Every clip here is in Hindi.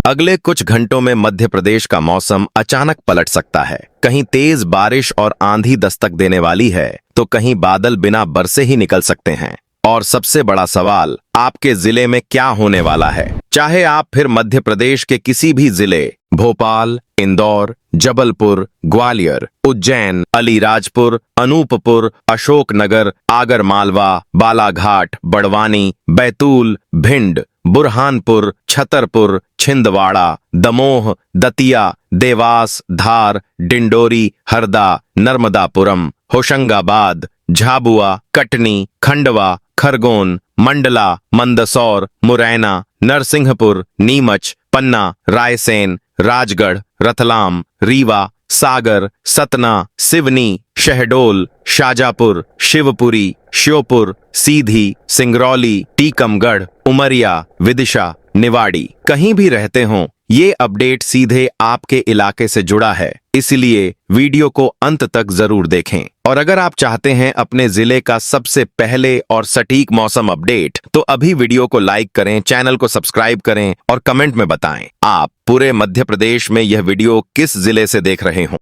अगले कुछ घंटों में मध्य प्रदेश का मौसम अचानक पलट सकता है। कहीं तेज बारिश और आंधी दस्तक देने वाली है, तो कहीं बादल बिना बरसे ही निकल सकते हैं। और सबसे बड़ा सवाल, आपके जिले में क्या होने वाला है? चाहे आप फिर मध्य प्रदेश के किसी भी जिले, भोपाल, इंदौर, जबलपुर, ग्वालियर, उज्जैन, अलीराजपुर, अनूपपुर, अशोकनगर, आगरमालवा, बालाघाट, बड़वानी, बैतूल, भिंड, बुरहानपुर, छतरपुर, छिंदवाड़ा, दमोह, दतिया, देवास, धार, डिंडोरी, हरदा, नर्मदापुरम, होशंगाबाद, झाबुआ, कटनी, खंडवा, खरगोन, मंडला, मंदसौर, मुरैना, नरसिंहपुर, नीमच, पन्ना, रायसेन, राजगढ़, रतलाम, रीवा, सागर, सतना, सिवनी, शहडोल, शाजापुर, शिवपुरी, श्योपुर, सीधी, सिंगरौली, टीकमगढ़, उमरिया, विदिशा, निवाड़ी, कहीं भी रहते हों, ये अपडेट सीधे आपके इलाके से जुड़ा है, इसलिए वीडियो को अंत तक जरूर देखें। और अगर आप चाहते हैं अपने जिले का सबसे पहले और सटीक मौसम अपडेट, तो अभी वीडियो को लाइक करें, चैनल को सब्सक्राइब करें और कमेंट में बताएं आप पूरे मध्य प्रदेश में यह वीडियो किस जिले से देख रहे हों।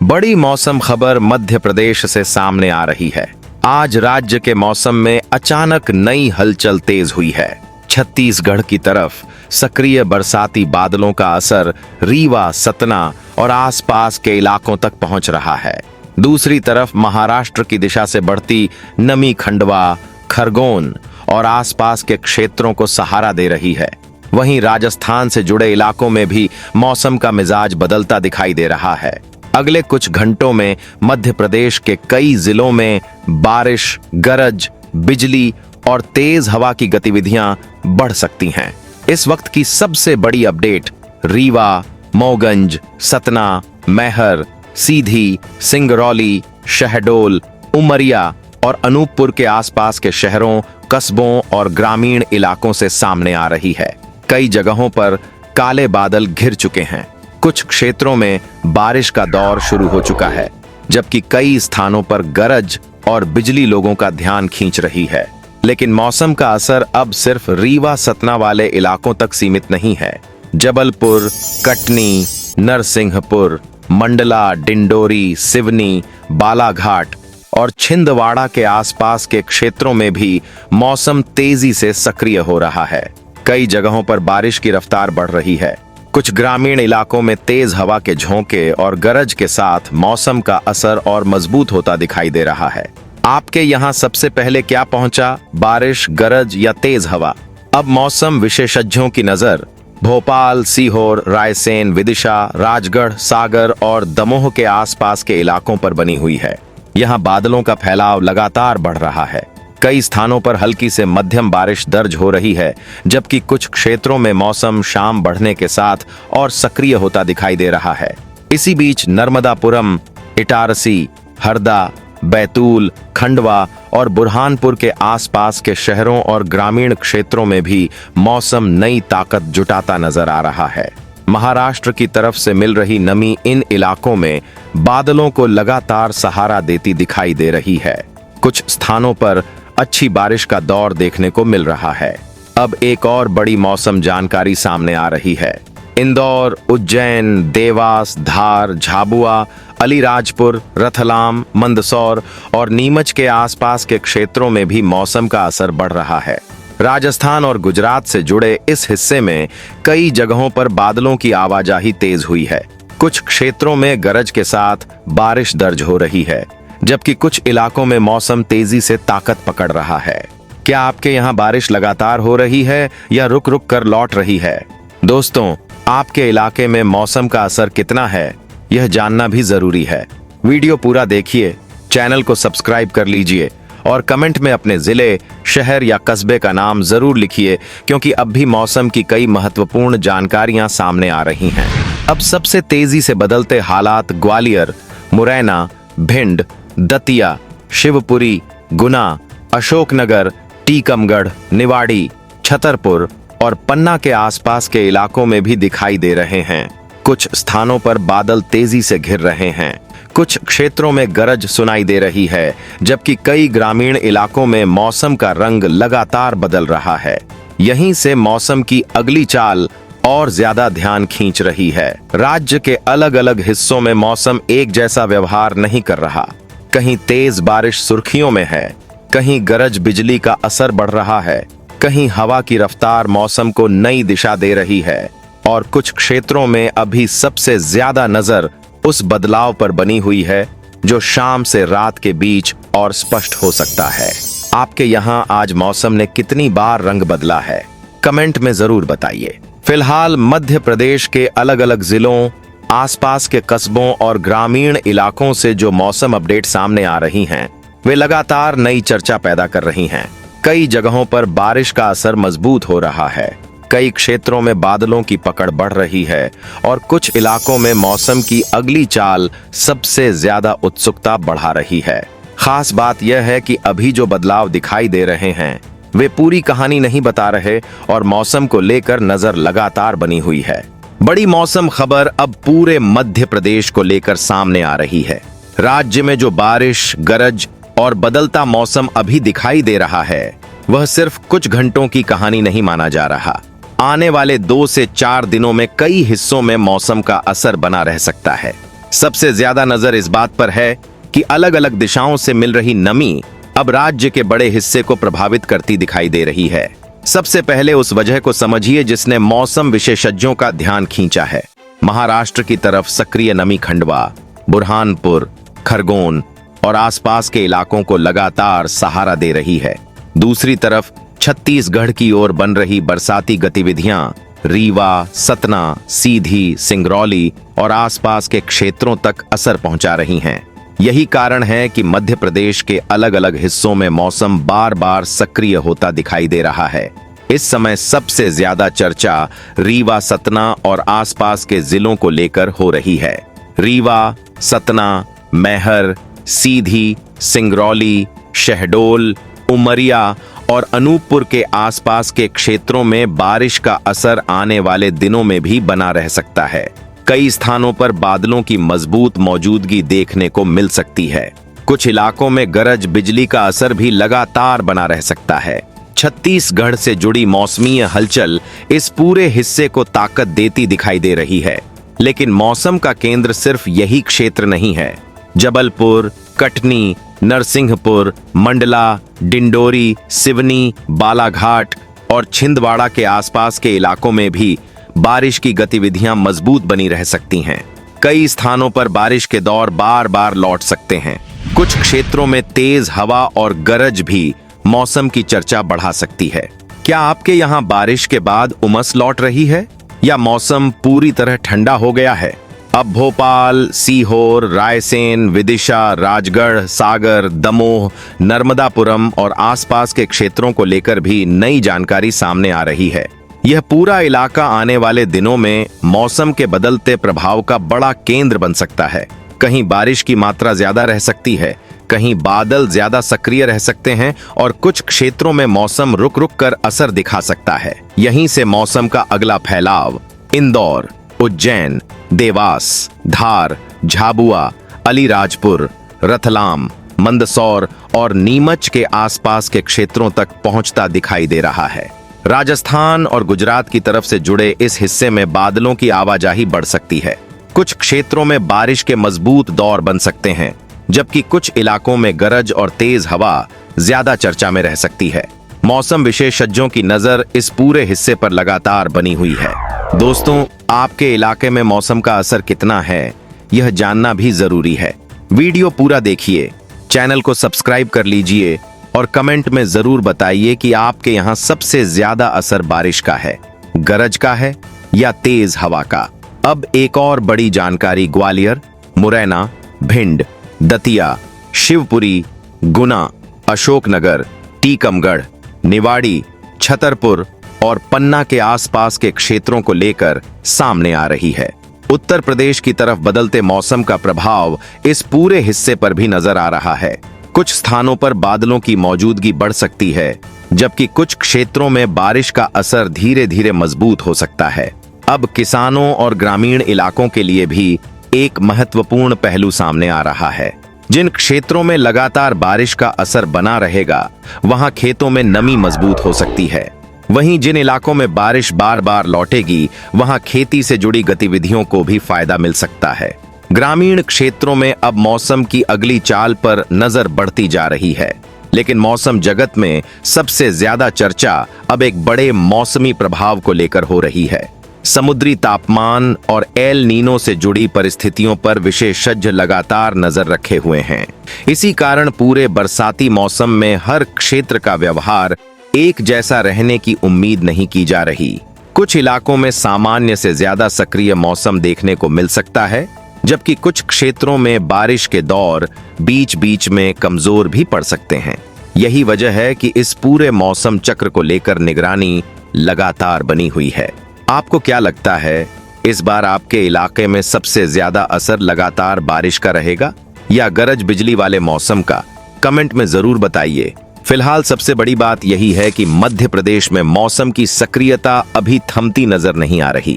बड़ी मौसम खबर मध्य प्रदेश से सामने आ रही है। आज राज्य के मौसम में अचानक नई हलचल तेज हुई है। छत्तीसगढ़ की तरफ सक्रिय बरसाती बादलों का असर रीवा, सतना और आसपास के इलाकों तक पहुंच रहा है। दूसरी तरफ महाराष्ट्र की दिशा से बढ़ती नमी खंडवा, खरगोन और आसपास के क्षेत्रों को सहारा दे रही है। वहीं राजस्थान से जुड़े इलाकों में भी मौसम का मिजाज बदलता दिखाई दे रहा है। अगले कुछ घंटों में मध्य प्रदेश के कई जिलों में बारिश, गरज, बिजली और तेज हवा की गतिविधियां बढ़ सकती हैं। इस वक्त की सबसे बड़ी अपडेट रीवा, मऊगंज, सतना, मैहर, सीधी, सिंगरौली, शहडोल, उमरिया और अनूपपुर के आसपास के शहरों, कस्बों और ग्रामीण इलाकों से सामने आ रही है। कई जगहों पर काले बादल घिर चुके हैं। कुछ क्षेत्रों में बारिश का दौर शुरू हो चुका है, जबकि कई स्थानों पर गरज और बिजली लोगों का ध्यान खींच रही है। लेकिन मौसम का असर अब सिर्फ रीवा, सतना वाले इलाकों तक सीमित नहीं है। जबलपुर, कटनी, नरसिंहपुर, मंडला, डिंडोरी, सिवनी, बालाघाट और छिंदवाड़ा के आसपास के क्षेत्रों में भी मौसम तेजी से सक्रिय हो रहा है। कई जगहों पर बारिश की रफ्तार बढ़ रही है। कुछ ग्रामीण इलाकों में तेज हवा के झोंके और गरज के साथ मौसम का असर और मजबूत होता दिखाई दे रहा है। आपके यहाँ सबसे पहले क्या पहुंचा? बारिश, गरज या तेज हवा? अब मौसम विशेषज्ञों की नजर भोपाल, सीहोर, रायसेन, विदिशा, राजगढ़, सागर और दमोह के आसपास के इलाकों पर बनी हुई है। यहाँ बादलों का फैलाव लगातार बढ़ रहा है। कई स्थानों पर हल्की से मध्यम बारिश दर्ज हो रही है, जबकि कुछ क्षेत्रों में मौसम शाम बढ़ने के साथ और सक्रिय होता दिखाई दे रहा है। इसी बीच नर्मदापुरम, इटारसी, हरदा, बैतूल, खंडवा और बुरहानपुर के आसपास के शहरों और ग्रामीण क्षेत्रों में भी मौसम नई ताकत जुटाता नजर आ रहा है। महाराष्ट्र की तरफ से मिल रही नमी इन इलाकों में बादलों को लगातार सहारा देती दिखाई दे रही है। कुछ स्थानों पर अच्छी बारिश का दौर देखने को मिल रहा है। अब एक और बड़ी मौसम जानकारी सामने आ रही है। इंदौर, उज्जैन, देवास, धार, झाबुआ, अलीराजपुर, रतलाम, मंदसौर और नीमच के आसपास के क्षेत्रों में भी मौसम का असर बढ़ रहा है। राजस्थान और गुजरात से जुड़े इस हिस्से में कई जगहों पर बादलों की आवाजाही तेज हुई है। कुछ क्षेत्रों में गरज के साथ बारिश दर्ज हो रही है, जबकि कुछ इलाकों में मौसम तेजी से ताकत पकड़ रहा है। क्या आपके यहाँ बारिश लगातार हो रही है या रुक रुक कर लौट रही है? दोस्तों, आपके इलाके में मौसम का असर कितना है, यह जानना भी जरूरी है। वीडियो पूरा देखिए, चैनल को सब्सक्राइब कर लीजिए और कमेंट में अपने जिले, शहर या कस्बे का नाम जरूर लिखिए, क्योंकि अब भी मौसम की कई महत्वपूर्ण जानकारियां सामने आ रही हैं। अब सबसे तेजी से बदलते हालात ग्वालियर, मुरैना, भिंड, दतिया, शिवपुरी, गुना, अशोकनगर, टीकमगढ़, निवाड़ी, छतरपुर और पन्ना के आसपास के इलाकों में भी दिखाई दे रहे हैं। कुछ स्थानों पर बादल तेजी से घिर रहे हैं। कुछ क्षेत्रों में गरज सुनाई दे रही है, जबकि कई ग्रामीण इलाकों में मौसम का रंग लगातार बदल रहा है। यहीं से मौसम की अगली चाल और ज्यादा ध्यान खींच रही है। राज्य के अलग अलग हिस्सों में मौसम एक जैसा व्यवहार नहीं कर रहा। कहीं तेज बारिश सुर्खियों में है, कहीं गरज बिजली का असर बढ़ रहा है, कहीं हवा की रफ्तार मौसम को नई दिशा दे रही है, और कुछ क्षेत्रों में अभी सबसे ज्यादा नजर उस बदलाव पर बनी हुई है जो शाम से रात के बीच और स्पष्ट हो सकता है। आपके यहाँ आज मौसम ने कितनी बार रंग बदला है, कमेंट में जरूर बताइए। फिलहाल मध्य प्रदेश के अलग अलग जिलों, आसपास के कस्बों और ग्रामीण इलाकों से जो मौसम अपडेट सामने आ रही हैं, वे लगातार नई चर्चा पैदा कर रही हैं। कई जगहों पर बारिश का असर मजबूत हो रहा है, कई क्षेत्रों में बादलों की पकड़ बढ़ रही है और कुछ इलाकों में मौसम की अगली चाल सबसे ज्यादा उत्सुकता बढ़ा रही है। खास बात यह है कि अभी जो बदलाव दिखाई दे रहे हैं वे पूरी कहानी नहीं बता रहे और मौसम को लेकर नजर लगातार बनी हुई है। बड़ी मौसम खबर अब पूरे मध्य प्रदेश को लेकर सामने आ रही है। राज्य में जो बारिश, गरज और बदलता मौसम अभी दिखाई दे रहा है वह सिर्फ कुछ घंटों की कहानी नहीं माना जा रहा। आने वाले 2 से 4 दिनों में कई हिस्सों में मौसम का असर बना रह सकता है। सबसे ज्यादा नजर इस बात पर है कि अलग अलग दिशाओं से मिल रही नमी अब राज्य के बड़े हिस्से को प्रभावित करती दिखाई दे रही है। सबसे पहले उस वजह को समझिए जिसने मौसम विशेषज्ञों का ध्यान खींचा है। महाराष्ट्र की तरफ सक्रिय नमी खंडवा, बुरहानपुर, खरगोन और आसपास के इलाकों को लगातार सहारा दे रही है। दूसरी तरफ छत्तीसगढ़ की ओर बन रही बरसाती गतिविधियां रीवा, सतना, सीधी, सिंगरौली और आसपास के क्षेत्रों तक असर पहुंचा रही हैं। यही कारण है कि मध्य प्रदेश के अलग अलग हिस्सों में मौसम बार बार सक्रिय होता दिखाई दे रहा है। इस समय सबसे ज्यादा चर्चा रीवा, सतना और आसपास के जिलों को लेकर हो रही है। रीवा, सतना, मैहर, सीधी, सिंगरौली, शहडोल, उमरिया और अनूपपुर के आसपास के क्षेत्रों में बारिश का असर आने वाले दिनों में भी बना रह सकता है। कई स्थानों पर बादलों की मजबूत मौजूदगी देखने को मिल सकती है। कुछ इलाकों में गरज बिजली का असर भी लगातार बना रह सकता है। छत्तीसगढ़ से जुड़ी मौसमीय हलचल इस पूरे हिस्से को ताकत देती दिखाई दे रही है। लेकिन मौसम का केंद्र सिर्फ यही क्षेत्र नहीं है। जबलपुर, कटनी, नरसिंहपुर, मंडला, डिंडोरी, सिवनी, बालाघाट और छिंदवाड़ा के आसपास के इलाकों में भी बारिश की गतिविधियां मजबूत बनी रह सकती हैं। कई स्थानों पर बारिश के दौर बार बार लौट सकते हैं। कुछ क्षेत्रों में तेज हवा और गरज भी मौसम की चर्चा बढ़ा सकती है। क्या आपके यहाँ बारिश के बाद उमस लौट रही है या मौसम पूरी तरह ठंडा हो गया है? अब भोपाल, सीहोर, रायसेन, विदिशा, राजगढ़, सागर, दमोह, नर्मदापुरम और आसपास के क्षेत्रों को लेकर भी नई जानकारी सामने आ रही है। यह पूरा इलाका आने वाले दिनों में मौसम के बदलते प्रभाव का बड़ा केंद्र बन सकता है। कहीं बारिश की मात्रा ज्यादा रह सकती है, कहीं बादल ज्यादा सक्रिय रह सकते हैं और कुछ क्षेत्रों में मौसम रुक रुक कर असर दिखा सकता है। यहीं से मौसम का अगला फैलाव इंदौर, उज्जैन, देवास, धार, झाबुआ, अलीराजपुर, रतलाम, मंदसौर और नीमच के आसपास के क्षेत्रों तक पहुंचता दिखाई दे रहा है। राजस्थान और गुजरात की तरफ से जुड़े इस हिस्से में बादलों की आवाजाही बढ़ सकती है। कुछ क्षेत्रों में बारिश के मजबूत दौर बन सकते हैं, जबकि कुछ इलाकों में गरज और तेज हवा ज्यादा चर्चा में रह सकती है। मौसम विशेषज्ञों की नजर इस पूरे हिस्से पर लगातार बनी हुई है। दोस्तों, आपके इलाके में मौसम का असर कितना है, यह जानना भी जरूरी है। वीडियो पूरा देखिए, चैनल को सब्सक्राइब कर लीजिए और कमेंट में जरूर बताइए कि आपके यहाँ सबसे ज्यादा असर बारिश का है, गरज का है या तेज हवा का। अब एक और बड़ी जानकारी ग्वालियर, मुरैना, भिंड, दतिया, शिवपुरी, गुना, अशोकनगर, टीकमगढ़, निवाड़ी, छतरपुर और पन्ना के आसपास के क्षेत्रों को लेकर सामने आ रही है। उत्तर प्रदेश की तरफ बदलते मौसम का प्रभाव इस पूरे हिस्से पर भी नजर आ रहा है। कुछ स्थानों पर बादलों की मौजूदगी बढ़ सकती है, जबकि कुछ क्षेत्रों में बारिश का असर धीरे धीरे मजबूत हो सकता है। अब किसानों और ग्रामीण इलाकों के लिए भी एक महत्वपूर्ण पहलू सामने आ रहा है। जिन क्षेत्रों में लगातार बारिश का असर बना रहेगा, वहां खेतों में नमी मजबूत हो सकती है। वहीं जिन इलाकों में बारिश बार बार लौटेगी वहां खेती से जुड़ी गतिविधियों को भी फायदा मिल सकता है। ग्रामीण क्षेत्रों में अब मौसम की अगली चाल पर नजर बढ़ती जा रही है, लेकिन मौसम जगत में सबसे ज्यादा चर्चा अब एक बड़े मौसमी प्रभाव को लेकर हो रही है। समुद्री तापमान और एल नीनो से जुड़ी परिस्थितियों पर विशेषज्ञ लगातार नजर रखे हुए हैं। इसी कारण पूरे बरसाती मौसम में हर क्षेत्र का व्यवहार एक जैसा रहने की उम्मीद नहीं की जा रही। कुछ इलाकों में सामान्य से ज्यादा सक्रिय मौसम देखने को मिल सकता है, जबकि कुछ क्षेत्रों में बारिश के दौर बीच बीच में कमजोर भी पड़ सकते हैं। यही वजह है कि इस पूरे मौसम चक्र को लेकर निगरानी लगातार बनी हुई है। आपको क्या लगता है, इस बार आपके इलाके में सबसे ज्यादा असर लगातार बारिश का रहेगा या गरज बिजली वाले मौसम का? कमेंट में जरूर बताइए। फिलहाल सबसे बड़ी बात यही है कि मध्य प्रदेश में मौसम की सक्रियता अभी थमती नजर नहीं आ रही।